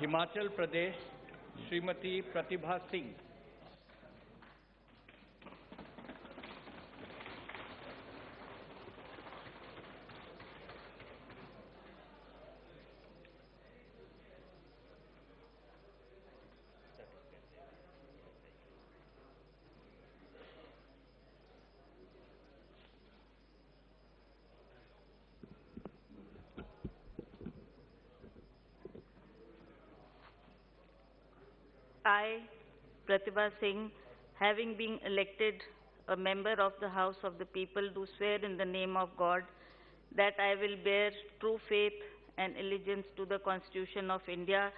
Himachal Pradesh Shrimati Pratibha Singh. I, Pratibha Singh, having been elected a member of the House of the People, do swear in the name of God that I will bear true faith and allegiance to the Constitution of India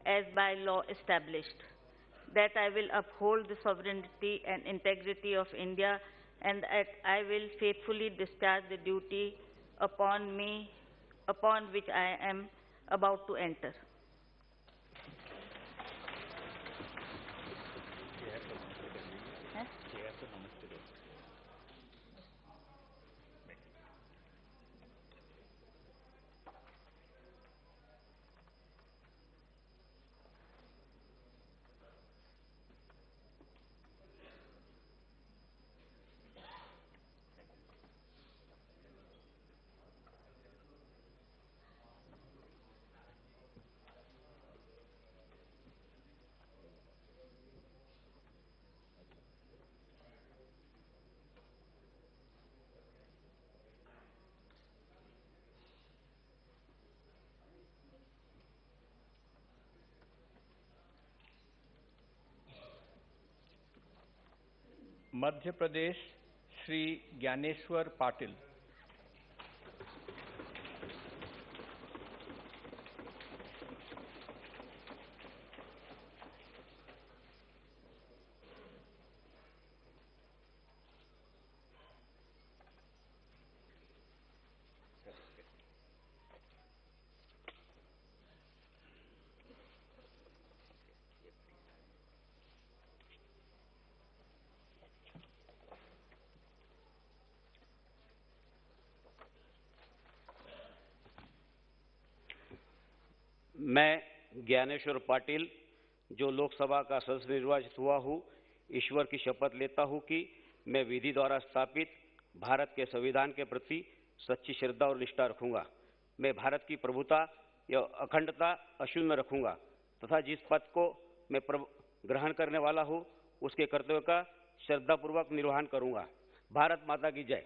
as by law established, that I will uphold the sovereignty and integrity of India, and that I will faithfully discharge the duty upon which I am about to enter. Madhya Pradesh Shri Dnyaneshwar Patil. मैं ज्ञानेश्वर पाटिल, जो लोकसभा का सदस्य निर्वाचित हुआ हूँ, ईश्वर की शपथ लेता हूँ कि मैं विधि द्वारा स्थापित भारत के संविधान के प्रति सच्ची श्रद्धा और निष्ठा रखूंगा। मैं भारत की प्रभुता या अखंडता अक्षुण्ण रखूंगा तथा जिस पद को मैं ग्रहण करने वाला हूँ, उसके कर्तव्य का श्रद्धापूर्वक निर्वहन करूंगा। भारत माता की जय।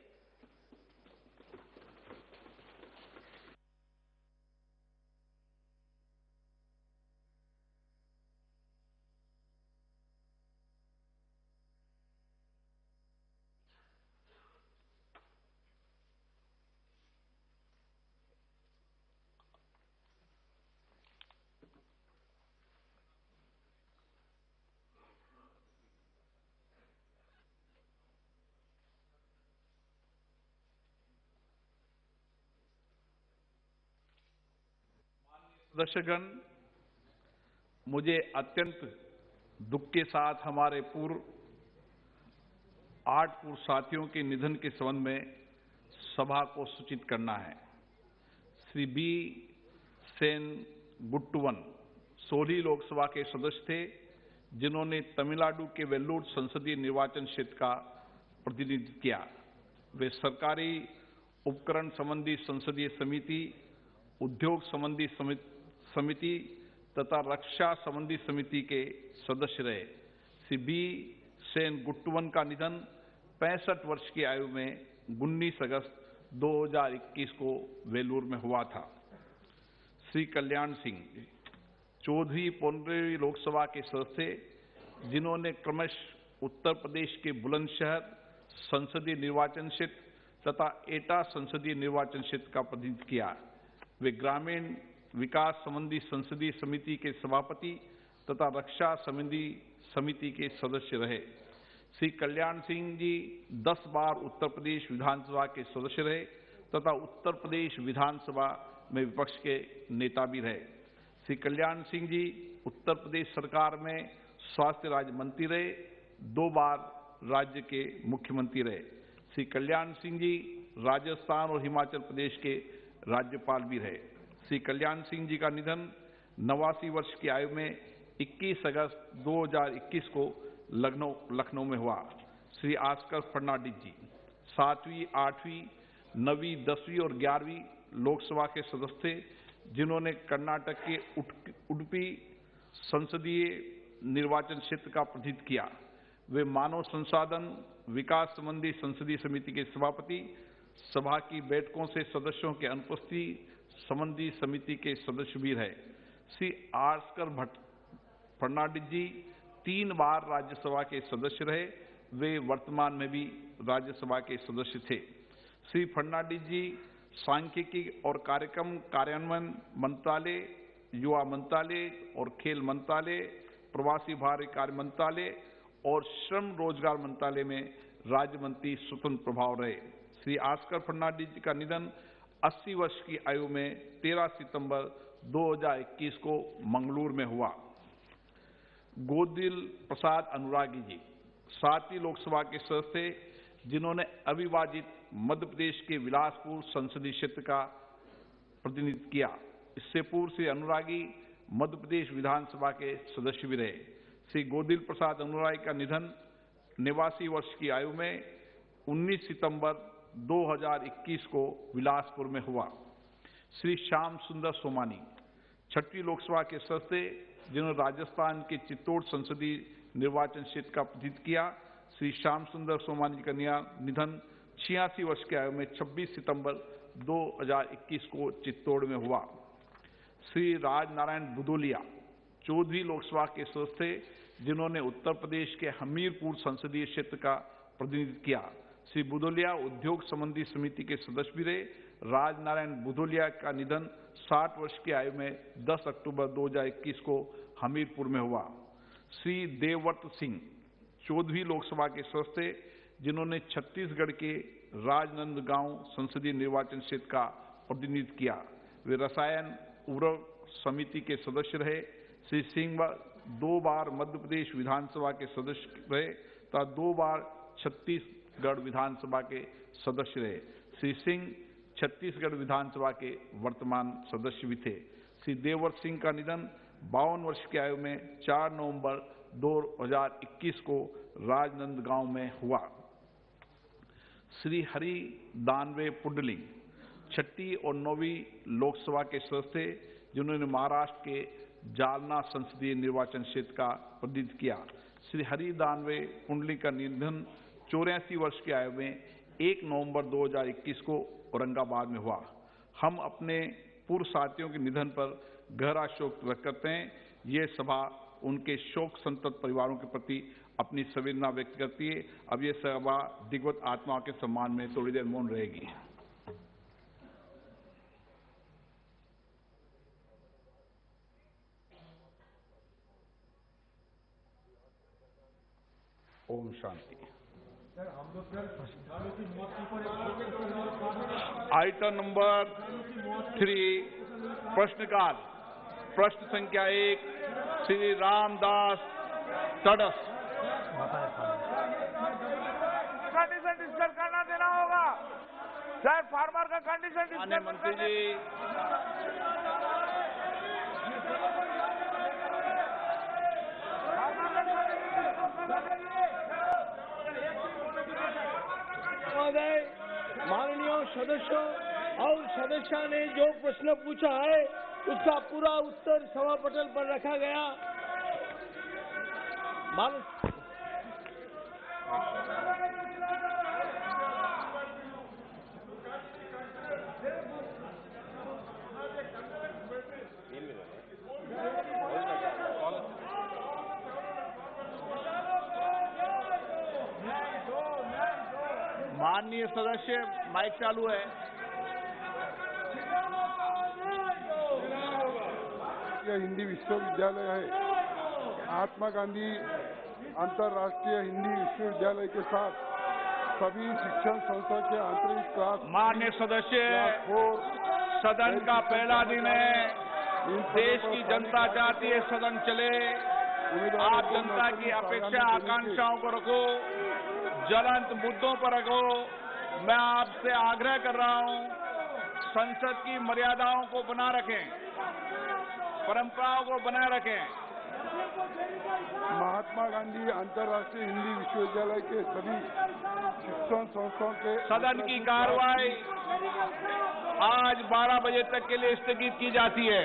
सदस्यगण, मुझे अत्यंत दुख के साथ हमारे 8 पूर्व साथियों के निधन के संबंध में सभा को सूचित करना है। श्री बी सेन गुट्टुवन 16वीं लोकसभा के सदस्य थे, जिन्होंने तमिलनाडु के वेल्लूर संसदीय निर्वाचन क्षेत्र का प्रतिनिधित्व किया। वे सरकारी उपकरण संबंधी संसदीय समिति, उद्योग संबंधी समिति तथा रक्षा संबंधी समिति के सदस्य रहे। श्री बी सेन गुट्टुवन का निधन 65 वर्ष की आयु में 19 अगस्त 2021 को वेलूर में हुआ था। श्री कल्याण सिंह 14वीं 15वीं लोकसभा के सदस्य, जिन्होंने क्रमशः उत्तर प्रदेश के बुलंदशहर संसदीय निर्वाचन क्षेत्र तथा एटा संसदीय निर्वाचन क्षेत्र का प्रतिनिधित्व किया। वे ग्रामीण विकास संबंधी संसदीय समिति के सभापति तथा रक्षा संबंधी समिति के सदस्य रहे। श्री कल्याण सिंह जी 10 बार उत्तर प्रदेश विधानसभा के सदस्य रहे तथा उत्तर प्रदेश विधानसभा में विपक्ष के नेता भी रहे। श्री कल्याण सिंह जी उत्तर प्रदेश सरकार में स्वास्थ्य राज्य मंत्री रहे, 2 बार राज्य के मुख्यमंत्री रहे। श्री कल्याण सिंह जी राजस्थान और हिमाचल प्रदेश के राज्यपाल भी रहे। श्री कल्याण सिंह जी का निधन 89 वर्ष की आयु में 21 अगस्त 2021 को लखनऊ में हुआ। श्री ऑस्कर फर्नांडिस जी 7वीं, 8वीं, 9वीं, 10वीं और 11वीं लोकसभा के सदस्य थे, जिन्होंने कर्नाटक के उडुपी संसदीय निर्वाचन क्षेत्र का प्रतिनिधित्व किया। वे मानव संसाधन विकास संबंधी संसदीय समिति के सभापति, सभा की बैठकों से सदस्यों के अनुपस्थिति संबंधी समिति के सदस्य भी रहे। श्री ऑस्कर फर्नांडिस जी 3 बार राज्यसभा के सदस्य रहे। वे वर्तमान में भी राज्यसभा के सदस्य थे। श्री फर्नांडिस जी सांख्यिकी और कार्यक्रम कार्यान्वयन मंत्रालय, युवा मंत्रालय और खेल मंत्रालय, प्रवासी भारतीय कार्य मंत्रालय और श्रम रोजगार मंत्रालय में राज्य मंत्री स्वतंत्र प्रभाव रहे। श्री ऑस्कर फर्नांडिस जी का निधन 80 वर्ष की आयु में 13 सितंबर 2021 को मंगलूर में हुआ। गोदिल प्रसाद अनुरागी जी 7वीं लोकसभा के सदस्य, जिन्होंने अविभाजित मध्य प्रदेश के बिलासपुर संसदीय क्षेत्र का प्रतिनिधित्व किया। इससे पूर्व श्री अनुरागी मध्य प्रदेश विधानसभा के सदस्य भी रहे। श्री गोदिल प्रसाद अनुरागी का निधन 89 वर्ष की आयु में 19 सितंबर 2021 को बिलासपुर में हुआ। श्री श्याम सुंदर सोमानी 6वीं लोकसभा के सदस्य, जिन्होंने राजस्थान के चित्तौड़ संसदीय निर्वाचन क्षेत्र का प्रतिनिधित्व किया। श्री श्याम सुंदर सोमानी का निधन 86 वर्ष की आयु में 26 सितंबर 2021 को चित्तौड़ में हुआ। श्री राजनारायण बुदोलिया 14वीं लोकसभा के सदस्य, जिन्होंने उत्तर प्रदेश के हमीरपुर संसदीय क्षेत्र का प्रतिनिधित्व किया। श्री बुदोलिया उद्योग संबंधी समिति के सदस्य भी रहे। राजनारायण बुदोलिया का निधन 60 वर्ष की आयु में 10 अक्टूबर 2021 को हमीरपुर में हुआ। श्री देवव्रत सिंह 14वीं लोकसभा के सदस्य, जिन्होंने छत्तीसगढ़ के राजनांदगांव संसदीय निर्वाचन क्षेत्र का प्रतिनिधित्व किया। वे रसायन उर्वरक समिति के सदस्य रहे। श्री सिंह 2 बार मध्य प्रदेश विधानसभा के सदस्य रहे तथा 2 बार छत्तीसगढ़ विधानसभा के सदस्य रहे। श्री सिंह छत्तीसगढ़ विधानसभा के वर्तमान सदस्य भी थे। श्री देवव्रत सिंह का निधन 52 वर्ष की आयु में 4 नवंबर 2021 को राजनांदगांव में हुआ। श्री हरि दानवे पुंडलिक 6वीं और 9वीं लोकसभा के सदस्य, जिन्होंने महाराष्ट्र के जालना संसदीय निर्वाचन क्षेत्र का प्रतिनिधित्व किया। श्री हरि दानवे पुंडलिक का निधन 84 वर्ष की आयु में 1 नवंबर 2021 को औरंगाबाद में हुआ। हम अपने पूर्व साथियों के निधन पर गहरा शोक व्यक्त करते हैं। ये सभा उनके शोक संतप्त परिवारों के प्रति अपनी संवेदना व्यक्त करती है। अब ये सभा दिग्वत आत्माओं के सम्मान में थोड़ी देर मौन रहेगी। ओम शांति। आइटम नंबर 3 प्रश्नकाल। प्रश्न संख्या 1 श्री रामदास तड़स। कंडीशन डिस्कस करना देना होगा सर। फार्मर का कंडीशन डिस्कस मंत्री जी महोदय, माननीय सदस्यों और सदस्य ने जो प्रश्न पूछा है उसका पूरा उत्तर सभा पटल पर रखा गया। माननीय सदस्य, माइक चालू है। हिंदी विश्वविद्यालय है। महात्मा गांधी अंतर्राष्ट्रीय हिंदी विश्वविद्यालय के साथ सभी शिक्षण संस्था के आंतरिक क्लास। माननीय सदस्य, सदन का पहला दिन है। देश की जनता चाहती है सदन चले। आप जनता की अपेक्षा आकांक्षाओं को रखो, ज्वलंत मुद्दों पर रखो। मैं आपसे आग्रह कर रहा हूं, संसद की मर्यादाओं को बना रखें। परंपराओं को बनाए रखें। महात्मा गांधी अंतर्राष्ट्रीय हिंदी विश्वविद्यालय के सभी शिक्षण संस्थाओं के सदन की कार्रवाई आज 12 बजे तक के लिए स्थगित की जाती है।